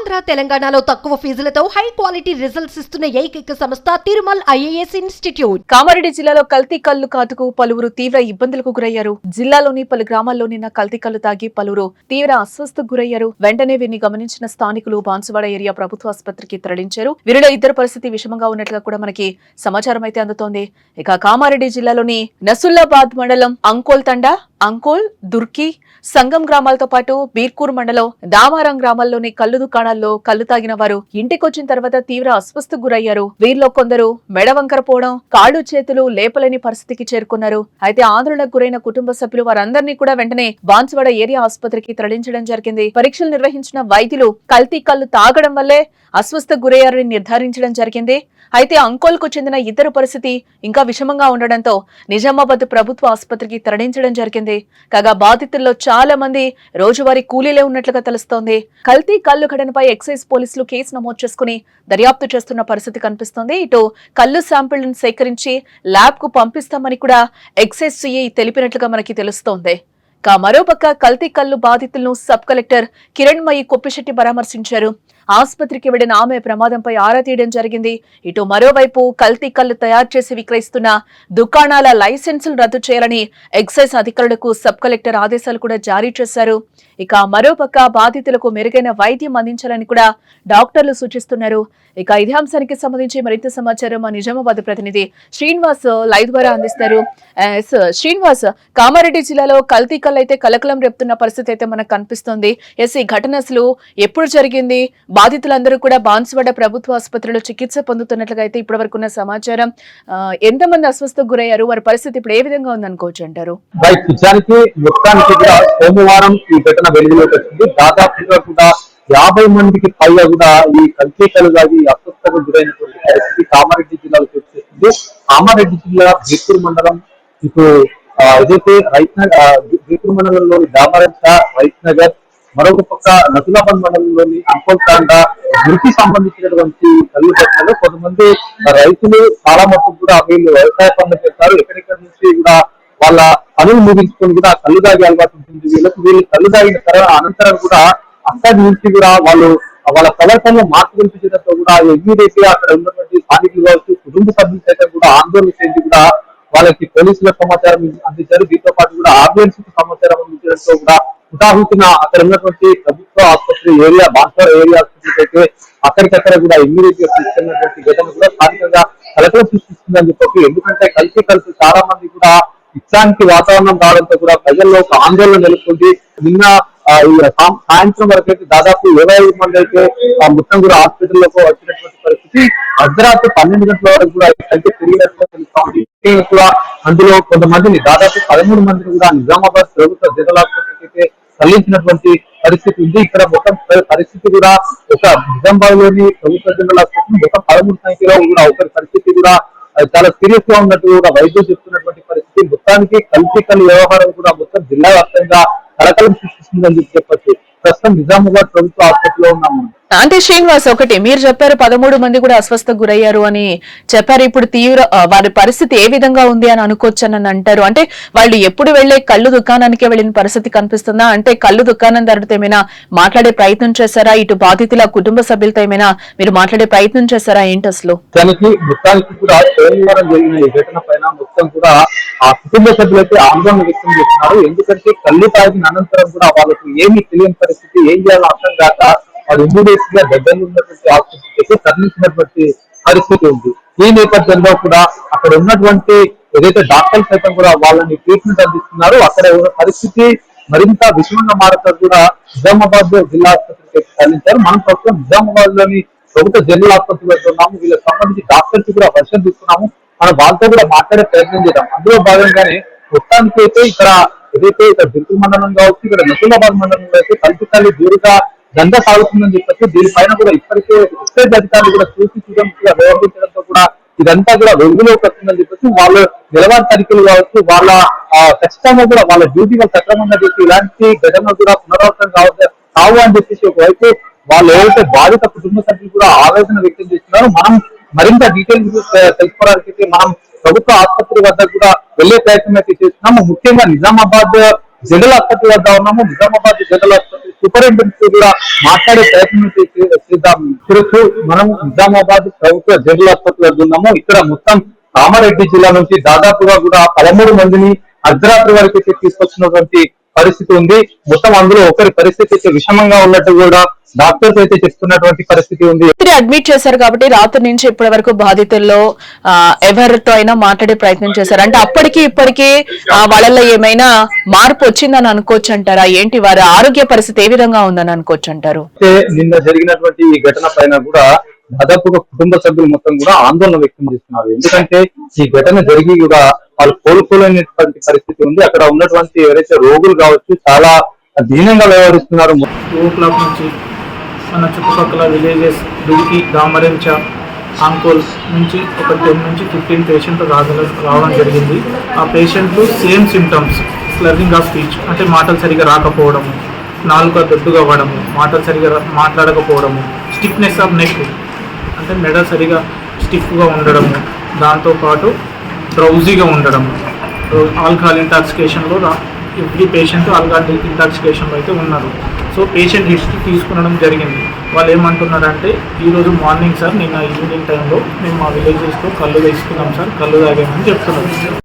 ఆంధ్ర తెలంగాణలో తక్కువ ఫీజులతో high quality results ఇస్తున్న ఏకైక సంస్థ తిరుమల్ ఐఏఎస్ ఇన్స్టిట్యూట్. కామారెడ్డి జిల్లాలో కల్తీ కల్లు కాటుకు పలువురు తీవ్ర ఇబ్బందులకు గురయ్యారు. జిల్లాలోని పలు గ్రామాల్లో నిన్న కల్తీ కల్లు తాగి పలువురు తీవ్ర అస్వస్థకు గురయ్యారు. వెంటనే వీరిని గమనించిన స్థానికులు బాన్సువాడ ఏరియా ప్రభుత్వ ఆసుపత్రికి తరలించారు. వీరిలో ఇద్దరు పరిస్థితి విషమంగా ఉన్నట్లుగా కూడా మనకి సమాచారం అయితే అందుతోంది. ఇక కామారెడ్డి జిల్లాలోని నసుల్లాబాద్ మండలం అంకోల్ తండా, అంకోల్, దుర్కి, సంగం గ్రామాలతో పాటు బీర్కూర్ మండలం దామారం గ్రామాల్లోని కల్లు దుకాణాల్లో కల్లు తాగిన వారు ఇంటికొచ్చిన తర్వాత తీవ్ర అస్వస్థకు గురయ్యారు. వీరిలో కొందరు మెడ వంకర పోవడం, కాళ్లు చేతులు లేపలేని పరిస్థితికి చేరుకున్నారు. అయితే ఆందోళనకు గురైన కుటుంబ సభ్యులు వారందరినీ కూడా వెంటనే బాన్సువాడ ఏరియా ఆసుపత్రికి తరలించడం జరిగింది. పరీక్షలు నిర్వహించిన వైద్యులు కల్తీ కల్లు తాగడం వల్లే అస్వస్థకు గురయ్యారని నిర్ధారించడం జరిగింది. అయితే అంకోల్కు చెందిన ఇద్దరు పరిస్థితి ఇంకా విషమంగా ఉండడంతో నిజామాబాద్ ప్రభుత్వ ఆసుపత్రికి తరలించడం జరిగింది. కాగా బాధితుల్లో చాలా మంది రోజువారీ కూలీలే ఉన్నట్లుగా తెలుస్తోంది. కల్తీ కల్లు ఘటనపై ఎక్సైజ్ పోలీసులు కేసు నమోదు చేసుకుని దర్యాప్తు చేస్తున్న పరిస్థితి కనిపిస్తోంది. ఇటు కల్లు శాంపిళ్లను సేకరించి ల్యాబ్ కు పంపిస్తామని కూడా ఎక్సైజ్ సిఐ తెలిపినట్లుగా మనకి తెలుస్తోంది. మరోపక్క కల్తీ కల్లు బాధితులను సబ్ కలెక్టర్ కిరణ్మయి కొప్పిశెట్టి పరామర్శించారు. ఆసుపత్రికి వెళ్లిన ఆమె ప్రమాదంపై ఆరా తీయడం జరిగింది. ఇటు మరోవైపు కల్తీ కల్లు తయారు చేసి విక్రయిస్తున్న దుకాణాల లైసెన్సులు రద్దు చేయాలని ఎక్సైజ్ అధికారులకు సబ్ కలెక్టర్ ఆదేశాలు కూడా జారీ చేశారు. ఇక మరోపక్క బాధితులకు మెరుగైన వైద్యం అందించాలని కూడా డాక్టర్లు సూచిస్తున్నారు. ఇక ఇదే అంశానికి సంబంధించి మరింత సమాచారం మా నిజామాబాద్ ప్రతినిధి శ్రీనివాస్ లైవ్ ద్వారా అందిస్తారు. శ్రీనివాస్, కామారెడ్డి జిల్లాలో కల్తీ కల్లు అయితే కలకలం రేపుతున్న పరిస్థితి అయితే మనకు కనిపిస్తోంది. ఈ ఘటన అసలు ఎప్పుడు జరిగింది? బాధితులందరూ కూడా బాన్సువాడ ప్రభుత్వ ఆసుపత్రిలో చికిత్స పొందుతున్నట్లుగా అయితే ఇప్పటి వరకు ఉన్న సమాచారం. ఎంతమంది అస్వస్థకు గురయ్యారు? వారి పరిస్థితి ఇప్పుడు ఏ విధంగా ఉందనుకోవచ్చు అంటారు? సోమవారం ఈ ఘటన వెలుగులోకి వచ్చింది. దాదాపుగా కూడా 50 మందికి పైగా కూడా ఈ కల్తీ కల్లు తాగి అస్వస్థకు గురైనటువంటి పరిస్థితి కామారెడ్డి జిల్లాలో చోటు చేసింది. కామారెడ్డి జిల్లా బీర్కూర్ మండలం ఇప్పుడు ఏదైతే బీర్కూర్ మండలంలోని దామారం, రైత్ నగర్, మరొక పక్క నసులాబాద్ మండలంలోని అంకోల్ తాండా, వృత్తి సంబంధించినటువంటి కల్లు ఘటనలో కొంతమంది రైతులు చాలా మటుకు కూడా వీళ్ళు వ్యవసాయ పనులు చేస్తారు. ఎక్కడెక్కడి నుంచి కూడా వాళ్ళ పనులు ముగించుకొని కూడా కల్లు తాగే అలవాటు ఉంటుంది వీళ్ళు కల్లు తాగిన తర్వాత అనంతరం కూడా అక్కడి నుంచి కూడా వాళ్ళ ప్రవర్తనలో మార్పు కనిపించడంతో కూడా ఇమ్మీడియట్ గా అక్కడ ఉన్నటువంటి స్థానికులు కావచ్చు, కుటుంబ సభ్యులు సైతం కూడా ఆందోళన చేసి కూడా వాళ్ళకి పోలీసుల సమాచారం అందించారు. దీంతో పాటు కూడా ఆంబులెన్స్ సమాచారం అందించడంతో కూడా ఉదాహరణ అక్కడ ఉన్నటువంటి ప్రభుత్వ ఆసుపత్రి ఏరియా, బాన్సువాడ ఏరియా ఆసుపత్రికి అయితే అక్కడికక్కడ కూడా ఇమ్మీడియట్ గా తీసుకున్నటువంటి ఘటన కూడా స్థానికంగా కలకలం సృష్టిస్తుందని చెప్పి, ఎందుకంటే కలిసి చాలా మంది కూడా ఇట్లాంటి వాతావరణం రావడంతో కూడా ప్రజల్లో ఒక ఆందోళన నెలకొంది. నిన్న సాయంత్రం వరకు అయితే దాదాపు 25 మంది అయితే మొత్తం కూడా హాస్పిటల్లోకి వచ్చినటువంటి పరిస్థితి. అర్ధరాత్రి 12 గంటల వరకు కూడా అయితే తిరిగినట్టుగా తెలుస్తోంది. కూడా అందులో కొంతమందిని దాదాపు 13 మందిని కూడా నిజామాబాద్ ప్రభుత్వ జనరల్ ఆసుపత్రికి అయితే తరలించినటువంటి పరిస్థితి ఉంది. ఇక్కడ మొత్తం పరిస్థితి కూడా ఒక నిజామాబాద్ లోని ప్రభుత్వ జనరల్ ఆసుపత్రి మొత్తం 13 సంఖ్యలో కూడా ఒకరి పరిస్థితి కూడా చాలా సీరియస్ గా ఉన్నట్టు కూడా వైద్యులు చెప్తున్నటువంటి పరిస్థితి. మొత్తానికి కల్తీ కల్లు వ్యవహారం కూడా మొత్తం జిల్లా వ్యాప్తంగా కలకలం సృష్టిస్తుందని చెప్పచ్చు. ప్రస్తుతం నిజామాబాద్ ప్రభుత్వ ఆసుపత్రిలో ఉన్నాము. అంటే శ్రీనివాస్, ఒకటి మీరు చెప్పారు 13 మంది కూడా అస్వస్థకు గురయ్యారు అని చెప్పారు. ఇప్పుడు తీవ్ర వారి పరిస్థితి ఏ విధంగా ఉంది అని అనుకోవచ్చని అంటారు. అంటే వాళ్ళు ఎప్పుడు వెళ్లే కళ్ళు దుకాణానికే వెళ్లిన పరిస్థితి కనిపిస్తుందా? అంటే కళ్ళు దుకాణం ధరతో ఏమైనా మాట్లాడే ప్రయత్నం చేశారా? ఇటు బాధితుల కుటుంబ సభ్యులతో ఏమైనా మీరు మాట్లాడే ప్రయత్నం చేశారా? ఏంటి అసలు మొత్తానికి కూడా సోమవారం జరిగిన ఈ ఘటన పైన మొత్తం కూడా ఆ కుటుంబ సభ్యులైతే ఆందోళన వ్యక్తం చేస్తున్నారు. ఎందుకంటే కళ్ళు తాగిన అనంతరం కూడా వాళ్ళకి ఏమీ తెలియని పరిస్థితి, ఏం చేయాలో అర్థం కాక వాళ్ళు ఇమ్మీడియట్ గా దగ్గరలో ఉన్నటువంటి ఆసుపత్రికి తరలించినటువంటి పరిస్థితి ఉంది. ఈ నేపథ్యంలో కూడా అక్కడ ఉన్నటువంటి ఏదైతే డాక్టర్స్ సైతం కూడా వాళ్ళని ట్రీట్మెంట్ అందిస్తున్నారు. అక్కడ ఉన్న పరిస్థితి మరింత విషమంగా మారతారు కూడా నిజామాబాద్ జిల్లా ఆసుపత్రికి తరలించారు. మనం ప్రస్తుతం నిజామాబాద్ లోని ప్రభుత్వ జనరల్ ఆసుపత్రి వెళ్తున్నాము. వీళ్ళకి సంబంధించి డాక్టర్స్ కూడా వర్షం తీసుకున్నాము. మనం వాళ్ళతో కూడా మాట్లాడే ప్రయత్నం చేద్దాం. అందులో భాగంగానే మొత్తానికి అయితే ఇక్కడ ఏదైతే ఇక్కడ బీర్కూర్ మండలం కావచ్చు, ఇక్కడ నసులాబాద్ మండలంలో అయితే కల్తీ కల్లు జోరుగా దండ సాగుతుందని చెప్పి దీనిపైన కూడా ఇప్పటికే ఎక్సైజ్ అధికారులు కూడా వ్యవహరించడంతో కూడా ఇదంతా కూడా వెలుగులోకి వస్తుందని చెప్పేసి వాళ్ళు నిలవారి తనిఖీలు కావచ్చు, వాళ్ళ ఖచ్చితంగా కూడా వాళ్ళ డ్యూటీ వాళ్ళు సక్రమంగా చేసి ఇలాంటి ఘటనలు కూడా పునరావృతం కావు అని చెప్పేసి ఒకవైపు వాళ్ళు ఏవైతే బాధిత కుటుంబ సభ్యులు కూడా ఆవేదన వ్యక్తం చేస్తున్నారు. మనం మరింత డీటెయిల్స్ తెలుసుకోవడానికి మనం ప్రభుత్వ ఆసుపత్రి వద్ద కూడా వెళ్లే ప్రయత్నం అయితే చేస్తున్నాము. ముఖ్యంగా నిజామాబాద్ జనరల్ ఆసుపత్రి వద్ద ఉన్నాము. నిజామాబాద్ జనరల్ ఆసుపత్రి సూపరింటెండెంట్ కూడా మాట్లాడే ప్రయత్నం చేద్దాం. తెలుసు మనం నిజామాబాద్ ప్రభుత్వ జనరల్ ఆసుపత్రిలో ఉన్నాము. ఇక్కడ మొత్తం కామారెడ్డి జిల్లా నుంచి దాదాపుగా కూడా 13 మందిని అర్ధరాత్రి వరకు అయితే తీసుకొచ్చినటువంటి పరిస్థితి ఉంది. మొత్తం అందులో ఒకరి పరిస్థితి అయితే విషమంగా ఉన్నట్టు కూడా డాక్టర్స్ అయితే చెప్తున్నటువంటి పరిస్థితి ఉంది. అడ్మిట్ చేశారు కాబట్టి రాత్రి నుంచి ఇప్పటి వరకు బాధితుల్లో ఎవరితో అయినా మాట్లాడే ప్రయత్నం చేశారు అంటే అప్పటికి ఇప్పటికీ వాళ్ళలో ఏమైనా మార్పు వచ్చిందని అనుకోవచ్చు అంటారా? ఏంటి వారి ఆరోగ్య పరిస్థితి ఏ విధంగా ఉందని అనుకోవచ్చు అంటారు? నిన్న జరిగినటువంటి ఈ ఘటన పైన కూడా దాదాపుగా కుటుంబ సభ్యులు మొత్తం కూడా ఆందోళన వ్యక్తం చేస్తున్నారు. ఎందుకంటే ఈ ఘటన జరిగి కూడా వాళ్ళు కోలుకోలేనటువంటి పరిస్థితి ఉంది. అక్కడ ఉన్నటువంటి ఎవరైతే రోగులు కావచ్చు చాలా దీనంగా వ్యవహరిస్తున్నారు. 2 o'clock నుంచి మన చుట్టుపక్కల విలేజెస్ దుడికి, దామరించ, ఆంకోల్ నుంచి ఒక 10 నుంచి 15 పేషెంట్లు రావడం జరిగింది. ఆ పేషెంట్లు సేమ్ సిమ్టమ్స్, స్లర్రింగ్ ఆఫ్ స్పీచ్ అంటే మాటలు సరిగా రాకపోవడము, నాలుక దొడ్డుగా అవ్వడము, మాటలు సరిగా మాట్లాడకపోవడము, స్టిఫ్నెస్ ఆఫ్ నెక్ అంటే మెడ సరిగా స్టిఫ్గా ఉండడము, దాంతోపాటు డ్రౌజీగా ఉండడము, ఆల్కహాల్ ఇంటాక్సికేషన్లో ఎవ్రీ పేషెంట్ ఆల్కహాల్ ఇంటాక్సికేషన్లో అయితే ఉన్నారు. సో పేషెంట్ హిస్టరీ తీసుకునడం జరిగింది. వాళ్ళు ఏమంటున్నారంటే ఈరోజు మార్నింగ్ సార్ నిన్న ఈవినింగ్ టైంలో మేము మా విలేజెస్లో కళ్ళు వేసుకున్నాం సార్, కళ్ళు తాగామని చెప్తున్నారు.